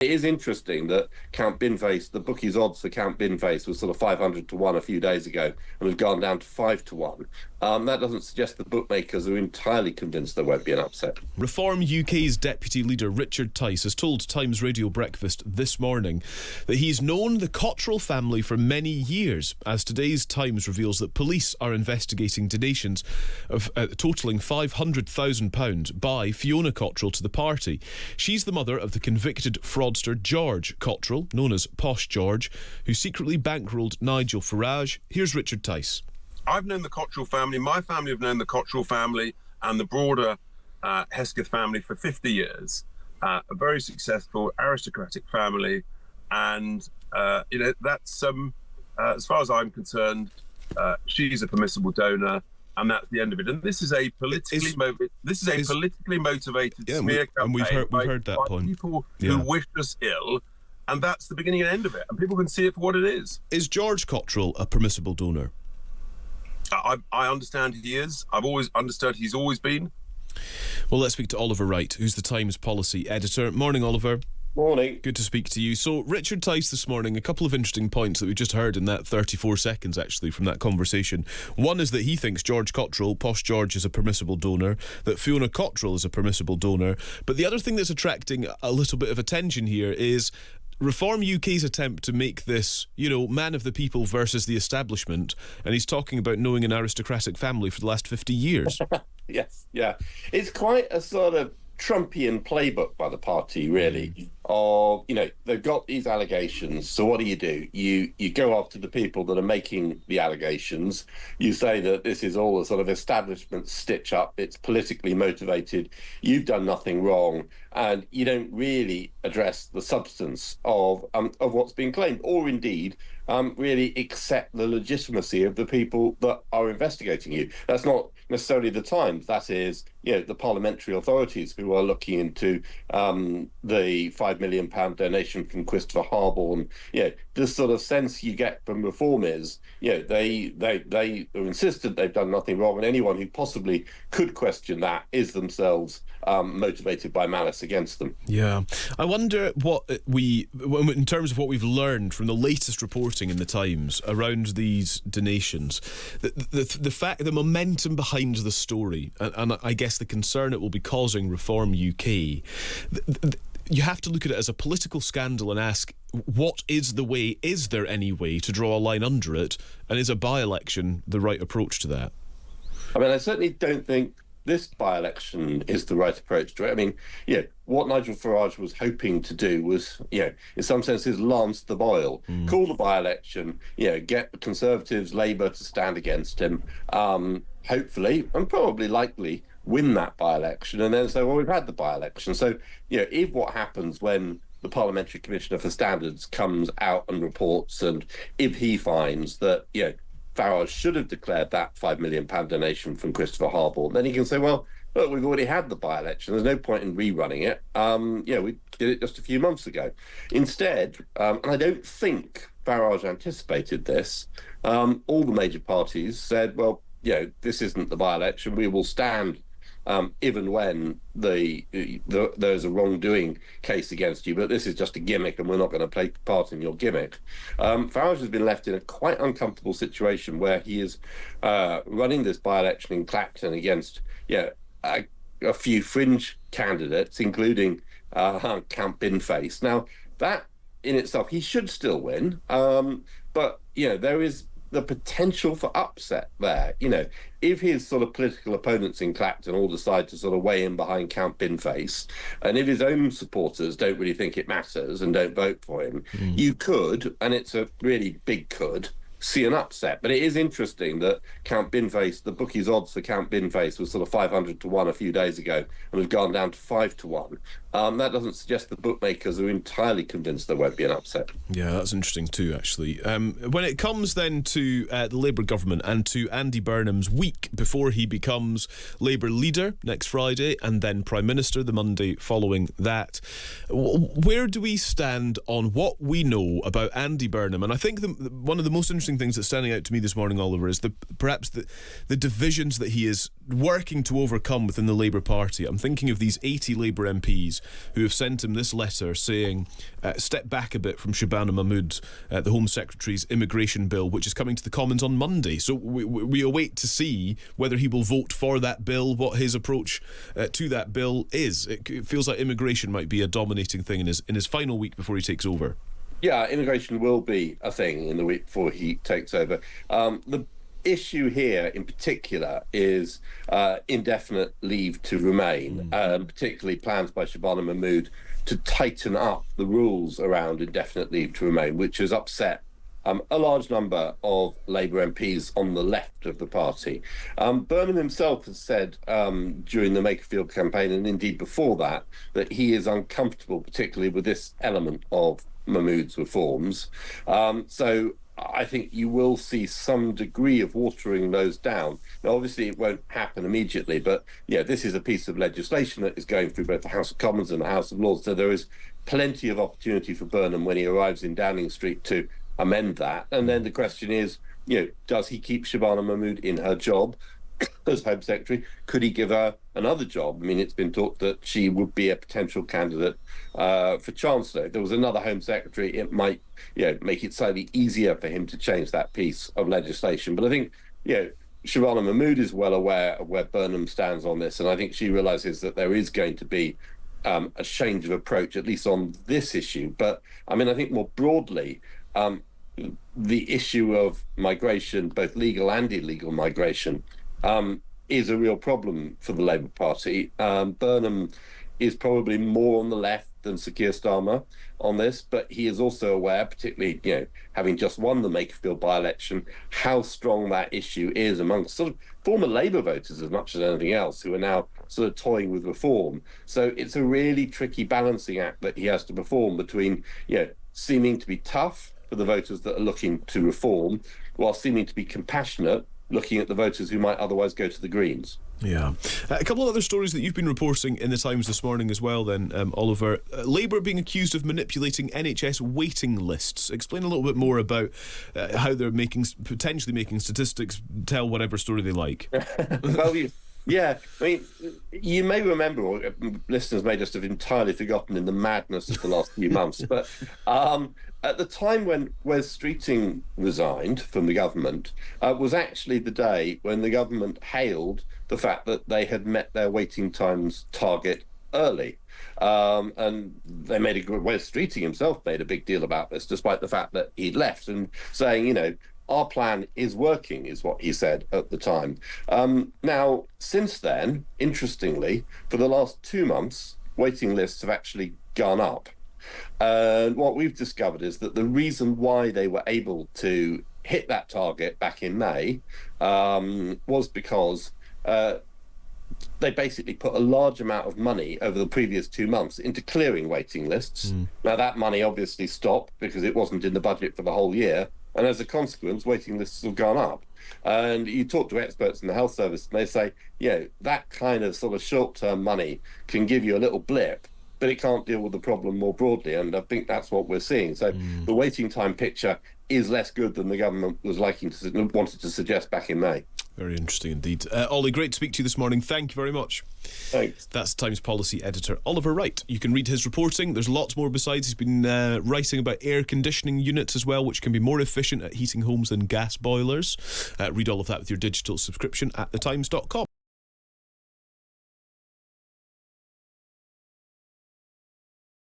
It is interesting that Count Binface, the bookies odds for Count Binface was sort of 500 to 1 a few days ago and have gone down to 5 to 1. That doesn't suggest the bookmakers are entirely convinced there won't be an upset. Reform UK's deputy leader Richard Tice has told Times Radio Breakfast this morning that he's known the Cottrell family for many years, as today's Times reveals that police are investigating donations of totalling £500,000 by Fiona Cottrell to the party. She's the mother of the convicted fraudster George Cottrell, known as Posh George, who secretly bankrolled Nigel Farage. Here's Richard Tice. I've known the Cottrell family, my family have known the Cottrell family and the broader Hesketh family for 50 years. A very successful, aristocratic family. And, that's, as far as I'm concerned, she's a permissible donor. And that's the end of it. And this is a politically motivated smear campaign and we've heard that by point. People who wish us ill, and that's the beginning and end of it. And people can see it for what it is. Is George Cottrell a permissible donor? I understand he is. I've always understood he's always been. Well, let's speak to Oliver Wright, who's the Times policy editor. Morning, Oliver. Morning. Good to speak to you. So, Richard Tice this morning, a couple of interesting points that we just heard in that 34 seconds, actually, from that conversation. One is that he thinks George Cottrell, Posh George, is a permissible donor, that Fiona Cottrell is a permissible donor. But the other thing that's attracting a little bit of attention here is Reform UK's attempt to make this, man of the people versus the establishment, and he's talking about knowing an aristocratic family for the last 50 years. Yes, yeah. It's quite a sort of Trumpian playbook by the party, really, of, they've got these allegations, so what do? You go after the people that are making the allegations. You say that this is all a sort of establishment stitch-up, it's politically motivated, you've done nothing wrong, and you don't really address the substance of what's being claimed, or indeed really accept the legitimacy of the people that are investigating you. That's not necessarily the Times. That is, the parliamentary authorities who are looking into the £5 million donation from Christopher Harborne. The sort of sense you get from Reform is, they are insistent they've done nothing wrong, and anyone who possibly could question that is themselves motivated by malice against them. Yeah. I wonder what in terms of what we've learned from the latest reporting in the Times around these donations, the fact, the momentum behind the story, and I guess the concern it will be causing Reform UK, you have to look at it as a political scandal and ask, what is the way? Is there any way to draw a line under it? And is a by-election the right approach to that? I certainly don't think this by-election is the right approach to it. What Nigel Farage was hoping to do was, in some senses, lance the boil, call the by-election, get the Conservatives, Labour to stand against him, hopefully, and probably likely, win that by-election, and then say, well, we've had the by-election. So, if what happens when the Parliamentary Commissioner for Standards comes out and reports, and if he finds that, Farage should have declared that £5 million donation from Christopher Harborne, then he can say, well, look, we've already had the by-election. There's no point in rerunning it. We did it just a few months ago. Instead, and I don't think Farage anticipated this, all the major parties said, well, this isn't the by-election. We will stand even when there's a wrongdoing case against you, but this is just a gimmick and we're not going to play part in your gimmick. Farage has been left in a quite uncomfortable situation where he is running this by-election in Clacton against a few fringe candidates, including Count Binface. Now, that in itself, he should still win, but there is the potential for upset there. If his sort of political opponents in Clacton all decide to sort of weigh in behind Count Binface, and if his own supporters don't really think it matters and don't vote for him, you could, and it's a really big could, see an upset. But it is interesting that Count Binface, the bookies odds for Count Binface was sort of 500 to 1 a few days ago and have gone down to 5 to 1. That doesn't suggest the bookmakers are entirely convinced there won't be an upset. Yeah, that's interesting too, actually. When it comes then to the Labour government and to Andy Burnham's week before he becomes Labour leader next Friday and then Prime Minister the Monday following that, where do we stand on what we know about Andy Burnham? And I think one of the most interesting interesting things that's standing out to me this morning, Oliver, is perhaps the divisions that he is working to overcome within the Labour Party. I'm thinking of these 80 Labour MPs who have sent him this letter saying, step back a bit from Shabana Mahmood, the Home Secretary's immigration bill, which is coming to the Commons on Monday. So we await to see whether he will vote for that bill, what his approach to that bill is. It feels like immigration might be a dominating thing in his final week before he takes over. Yeah, immigration will be a thing in the week before he takes over. The issue here in particular is indefinite leave to remain, particularly plans by Shabana Mahmood to tighten up the rules around indefinite leave to remain, which has upset a large number of Labour MPs on the left of the party. Burnham himself has said during the Makerfield campaign, and indeed before that he is uncomfortable, particularly with this element of Mahmood's reforms. So I think you will see some degree of watering those down. Now, obviously, it won't happen immediately, but this is a piece of legislation that is going through both the House of Commons and the House of Lords. So there is plenty of opportunity for Burnham when he arrives in Downing Street to amend that. And then the question is, does he keep Shabana Mahmood in her job as Home Secretary? Could he give her another job? I mean, it's been talked that she would be a potential candidate for Chancellor. If there was another Home Secretary, it might make it slightly easier for him to change that piece of legislation. But I think Shabana Mahmood is well aware of where Burnham stands on this, and I think she realises that there is going to be a change of approach, at least on this issue. But I mean, I think more broadly, the issue of migration, both legal and illegal migration, is a real problem for the Labour Party. Burnham is probably more on the left than Sir Keir Starmer on this, but he is also aware, particularly having just won the Makerfield by-election, how strong that issue is amongst sort of former Labour voters as much as anything else, who are now sort of toying with reform. So it's a really tricky balancing act that he has to perform between seeming to be tough for the voters that are looking to reform, while seeming to be compassionate, looking at the voters who might otherwise go to the Greens. Yeah. A couple of other stories that you've been reporting in the Times this morning as well then, Oliver. Labour being accused of manipulating NHS waiting lists. Explain a little bit more about how they're potentially making statistics tell whatever story they like. Well, I mean, you may remember, or listeners may just have entirely forgotten in the madness of the last few months, but at the time when Wes Streeting resigned from the government, was actually the day when the government hailed the fact that they had met their waiting times target early. And they Wes Streeting himself made a big deal about this, despite the fact that he'd left, and saying, our plan is working, is what he said at the time. Now, since then, interestingly, for the last 2 months, waiting lists have actually gone up. And what we've discovered is that the reason why they were able to hit that target back in May was because they basically put a large amount of money over the previous 2 months into clearing waiting lists. Now, that money obviously stopped because it wasn't in the budget for the whole year. And as a consequence, waiting lists have gone up. And you talk to experts in the health service, and they say, that kind of sort of short-term money can give you a little blip, but it can't deal with the problem more broadly. And I think that's what we're seeing. So the waiting time picture is less good than the government was wanted to suggest back in May. Very interesting indeed. Ollie, great to speak to you this morning. Thank you very much. Thanks. That's Times policy editor Oliver Wright. You can read his reporting. There's lots more besides. He's been writing about air conditioning units as well, which can be more efficient at heating homes than gas boilers. Read all of that with your digital subscription at thetimes.com.